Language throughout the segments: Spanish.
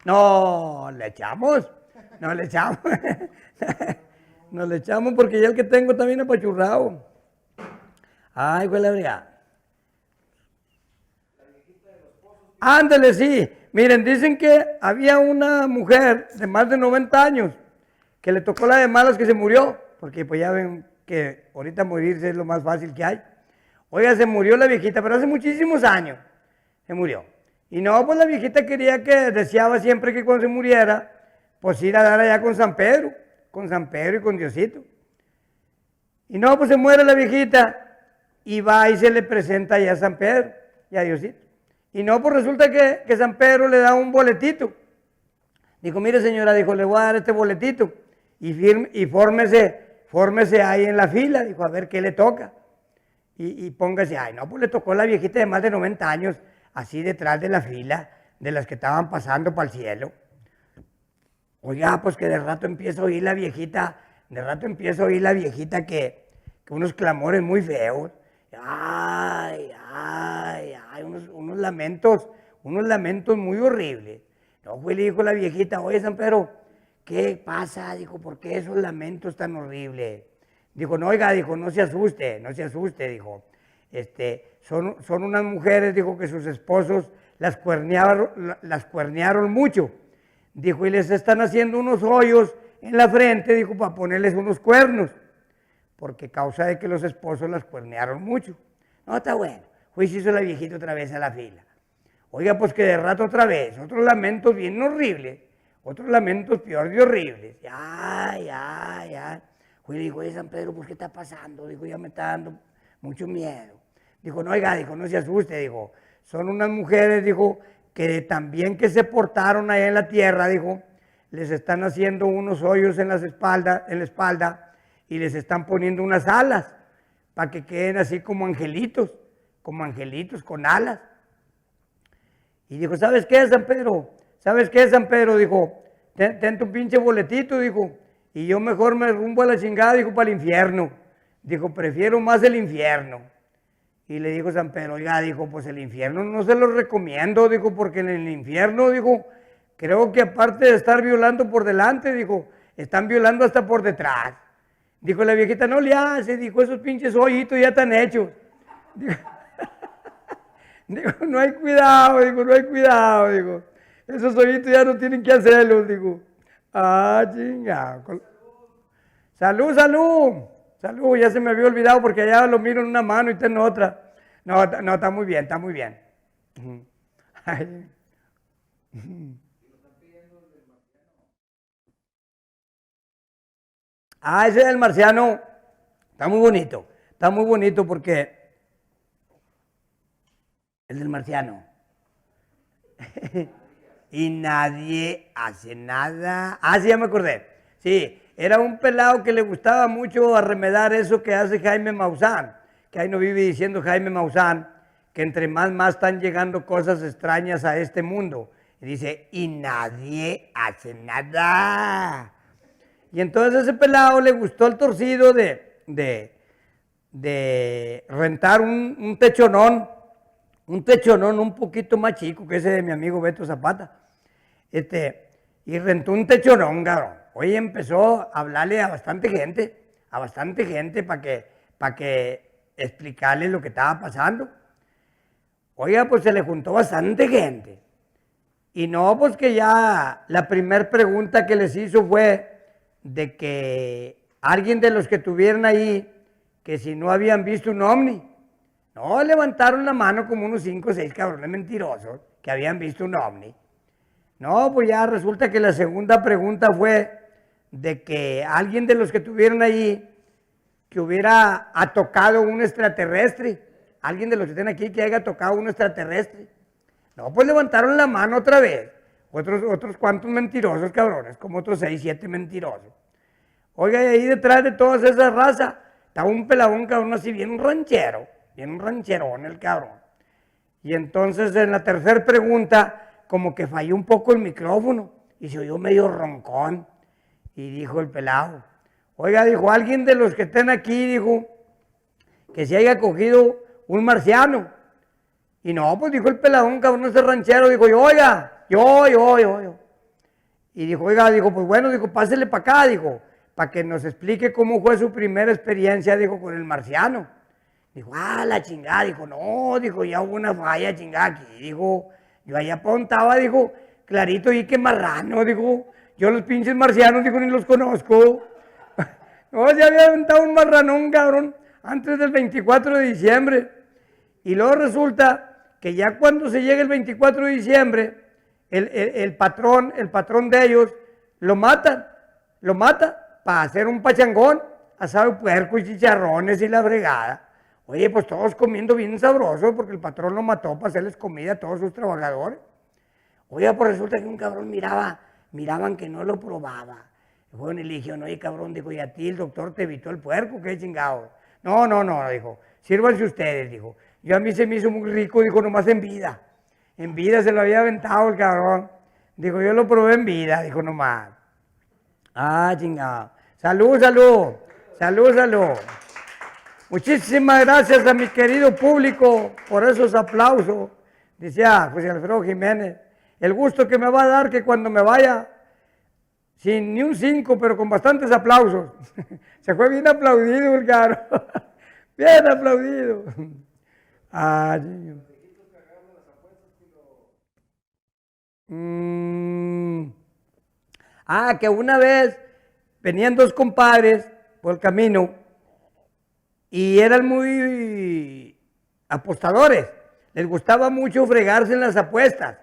No, le echamos. No le echamos. No le echamos porque ya el que tengo está bien apachurrado. Ay, güey, la verdad. Ándale, sí. Miren, dicen que había una mujer de más de 90 años que le tocó la de malas que se murió, porque pues ya ven que ahorita morirse es lo más fácil que hay. Oiga, se murió la viejita, pero hace muchísimos años se murió. Y no, pues la viejita quería que, deseaba siempre que cuando se muriera, pues ir a dar allá con San Pedro y con Diosito. Y no, pues se muere la viejita y va y se le presenta allá a San Pedro y a Diosito. Y no, pues resulta que San Pedro le da un boletito. Dijo, mire señora, dijo, le voy a dar este boletito y fórmese ahí en la fila, dijo, a ver qué le toca. Y póngase, ay, no, pues le tocó a la viejita de más de 90 años, así detrás de la fila, de las que estaban pasando para el cielo. Oiga, pues que de rato empiezo a oír la viejita, que unos clamores muy feos. Ay, unos lamentos muy horribles. No, fue, le dijo la viejita, oye, San Pedro, ¿qué pasa? Dijo, ¿por qué esos lamentos tan horribles? Dijo, no, oiga, dijo, no se asuste, dijo. Son unas mujeres, dijo, que sus esposos las cuernearon mucho. Dijo, y les están haciendo unos hoyos en la frente, dijo, para ponerles unos cuernos, porque causa de que los esposos las cuernearon mucho. No, está bueno. Pues hizo la viejita otra vez a la fila. Oiga, pues que de rato otra vez, otros lamentos bien horribles, otros lamentos peor de horribles. Ay. Pues dijo, oye, San Pedro, pues ¿qué está pasando? Dijo, ya me está dando mucho miedo. Dijo, no, oiga, dijo, no se asuste, dijo, son unas mujeres, dijo, que también que se portaron allá en la tierra, dijo, les están haciendo unos hoyos en la espalda y les están poniendo unas alas para que queden así como angelitos, con alas. Y dijo, ¿sabes qué, San Pedro? Dijo, ten tu pinche boletito, dijo, y yo mejor me rumbo a la chingada, dijo, para el infierno. Dijo, prefiero más el infierno. Y le dijo San Pedro, oiga, dijo, pues el infierno no se lo recomiendo, dijo, porque en el infierno, dijo, creo que aparte de estar violando por delante, dijo, están violando hasta por detrás. Dijo la viejita, no le hace, dijo, esos pinches hoyitos ya están hechos. Dijo, no hay cuidado, dijo, esos hoyitos ya no tienen que hacerlos, dijo. Ah, chingado. Salud, ya se me había olvidado porque allá lo miro en una mano y está en otra. No, está muy bien. Ay. Ese del marciano está muy bonito porque el del marciano. Y nadie hace nada. Ah, sí, ya me acordé. Sí, era un pelado que le gustaba mucho arremedar eso que hace Jaime Maussan, que ahí nos vive diciendo Jaime Maussan, que entre más están llegando cosas extrañas a este mundo. Y dice, y nadie hace nada. Y entonces a ese pelado le gustó el torcido de rentar un techonón un poquito más chico que ese de mi amigo Beto Zapata. Y rentó un techonón, cabrón. Oye, empezó a hablarle a bastante gente para que explicarle lo que estaba pasando. Oiga, pues se le juntó bastante gente. Y no, pues que ya la primera pregunta que les hizo fue de que alguien de los que estuvieron ahí, que si no habían visto un ovni. No, levantaron la mano como unos 5 o 6 cabrones mentirosos que habían visto un ovni. No, pues ya resulta que la segunda pregunta fue de que alguien de los que estuvieron allí que hubiera tocado un extraterrestre, alguien de los que estén aquí que haya tocado un extraterrestre. No, pues levantaron la mano otra vez, otros cuantos mentirosos cabrones, como otros 6, 7 mentirosos. Oiga, y ahí detrás de todas esas razas estaba un peladón cabrón así, bien un rancherón el cabrón. Y entonces en la tercera pregunta como que falló un poco el micrófono y se oyó medio roncón. Y dijo el pelado, oiga, dijo, alguien de los que estén aquí, dijo, que se haya cogido un marciano. Y no, pues dijo el peladón, cabrón, ese ranchero, dijo, oiga, yo. Y dijo, oiga, dijo, pues bueno, dijo, pásele para acá, dijo, para que nos explique cómo fue su primera experiencia, dijo, con el marciano. Dijo, la chingada, dijo, no, dijo, ya hubo una falla chingada aquí, dijo, yo allá apuntaba, dijo, clarito y que marrano, dijo, yo los pinches marcianos, dijo, ni los conozco. No, se había aventado un marranón, cabrón, antes del 24 de diciembre. Y luego resulta que ya cuando se llega el 24 de diciembre, el patrón de ellos lo mata para hacer un pachangón, asado de puerco y chicharrones y la fregada. Oye, pues todos comiendo bien sabroso porque el patrón lo mató para hacerles comida a todos sus trabajadores. Oye, pues resulta que un cabrón miraban que no lo probaba. Bueno, y le dijeron, oye, cabrón, dijo, y a ti el doctor te evitó el puerco, qué chingado. No, dijo, sírvanse ustedes, dijo. Yo a mí se me hizo muy rico, dijo, nomás en vida. En vida se lo había aventado el cabrón. Dijo, yo lo probé en vida, dijo nomás. Chingado. Salud. Muchísimas gracias a mi querido público por esos aplausos. Decía José Alfredo Jiménez, el gusto que me va a dar que cuando me vaya, sin ni un 5, pero con bastantes aplausos. Se fue bien aplaudido el cabrón. Bien aplaudido. Que una vez venían dos compadres por el camino y eran muy apostadores. Les gustaba mucho fregarse en las apuestas.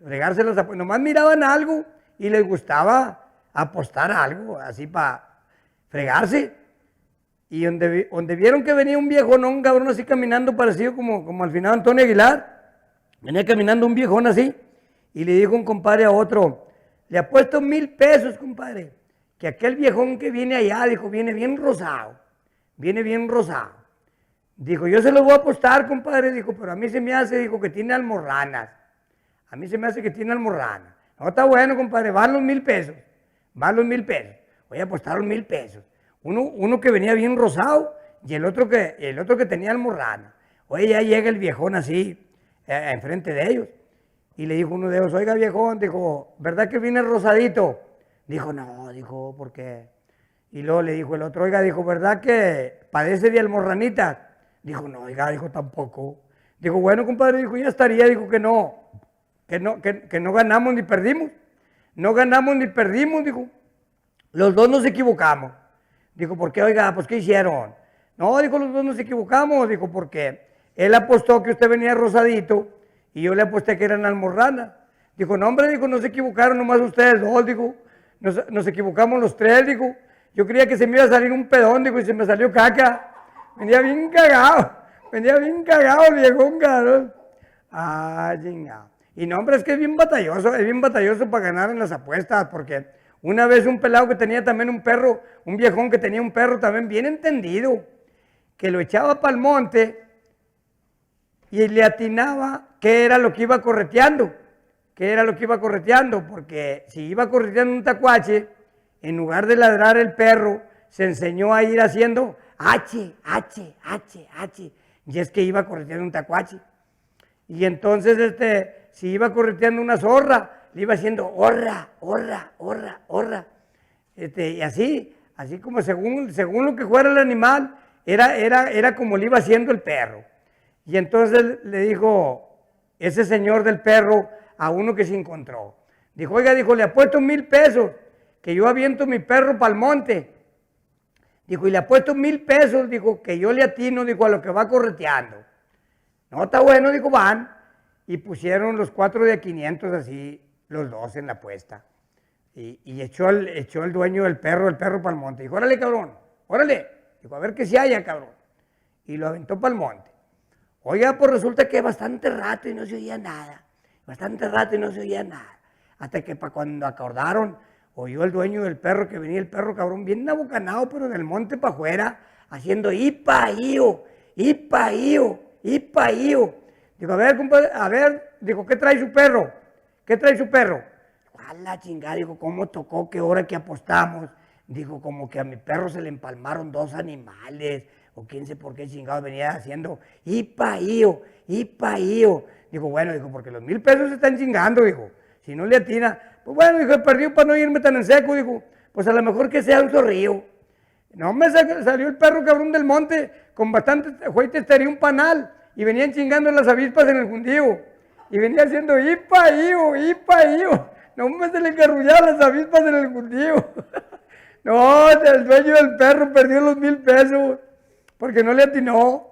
Nomás miraban algo y les gustaba apostar algo, así para fregarse. Y donde vieron que venía un viejón, un cabrón así caminando, parecido como al final Antonio Aguilar, venía caminando un viejón así, y le dijo un compadre a otro, le apuesto 1,000 pesos, compadre, que aquel viejón que viene allá, dijo, viene bien rosado. Dijo, yo se lo voy a apostar, compadre, dijo, pero a mí se me hace, dijo, que tiene almorranas. No, está bueno, compadre, van los 1,000 pesos. Voy a apostar los 1,000 pesos. Uno que venía bien rosado y el otro que tenía almorrana. Oye, ya llega el viejón así, enfrente de ellos. Y le dijo uno de ellos, oiga viejón, dijo, ¿verdad que viene rosadito? Dijo, no, dijo, ¿por qué? Y luego le dijo el otro, oiga, dijo, ¿verdad que padece de almorranita? Dijo, no, oiga, dijo, tampoco. Dijo, bueno, compadre, dijo, ya estaría, dijo que no ganamos ni perdimos. Dijo. Los dos nos equivocamos. Dijo, ¿por qué? Oiga, pues ¿qué hicieron? No, dijo, los dos nos equivocamos. Dijo, porque él apostó que usted venía rosadito y yo le aposté que eran almorranas. Dijo, no, hombre, dijo, no se equivocaron nomás ustedes dos, dijo. Nos equivocamos los tres, dijo. Yo creía que se me iba a salir un pedón, dijo, y se me salió caca. Venía bien cagado el viejón, cabrón. Chingado. Y no, hombre, es que es bien batalloso para ganar en las apuestas, porque una vez un pelado que tenía también un perro, un viejón que tenía un perro también bien entendido, que lo echaba para el monte y le atinaba qué era lo que iba correteando, porque si iba correteando un tacuache, en lugar de ladrar el perro, se enseñó a ir haciendo H, y es que iba correteando un tacuache. Y entonces, si iba correteando una zorra, le iba haciendo horra. Y así como según lo que fuera el animal, era como le iba haciendo el perro. Y entonces le dijo ese señor del perro a uno que se encontró. Dijo, oiga, dijo, le apuesto 1,000 pesos, que yo aviento mi perro para el monte. Dijo, y le apuesto 1,000 pesos, dijo, que yo le atino, dijo, a lo que va correteando. No, está bueno, dijo, van. Y pusieron los 4 de 500 así, los dos en la apuesta. Y echó el dueño del perro, para el monte. Dijo, órale, cabrón, órale. Dijo, a ver qué se haya, cabrón. Y lo aventó para el monte. Oiga, pues resulta que bastante rato y no se oía nada. Hasta que para cuando acordaron, oyó el dueño del perro que venía el perro, cabrón, bien abocanado, pero del monte para afuera, haciendo ipaío. Dijo, a ver, compadre, dijo, ¿qué trae su perro? A la chingada, dijo, ¿cómo tocó? ¿Qué hora que apostamos? Dijo, como que a mi perro se le empalmaron 2 animales, o quién sé por qué chingado venía haciendo ipaío. Dijo, bueno, dijo, porque los 1,000 pesos se están chingando, dijo. Si no le atina, Pues bueno, dijo, perdió para no irme tan en seco, dijo, pues a lo mejor que sea un zorrillo. No me salió el perro cabrón del monte con bastante juguetes, tenía un panal y venían chingando las avispas en el jundío. Y venía haciendo ipa, ipa. No me se le engarrullaban las avispas en el jundío. No, el dueño del perro perdió los 1,000 pesos porque no le atinó.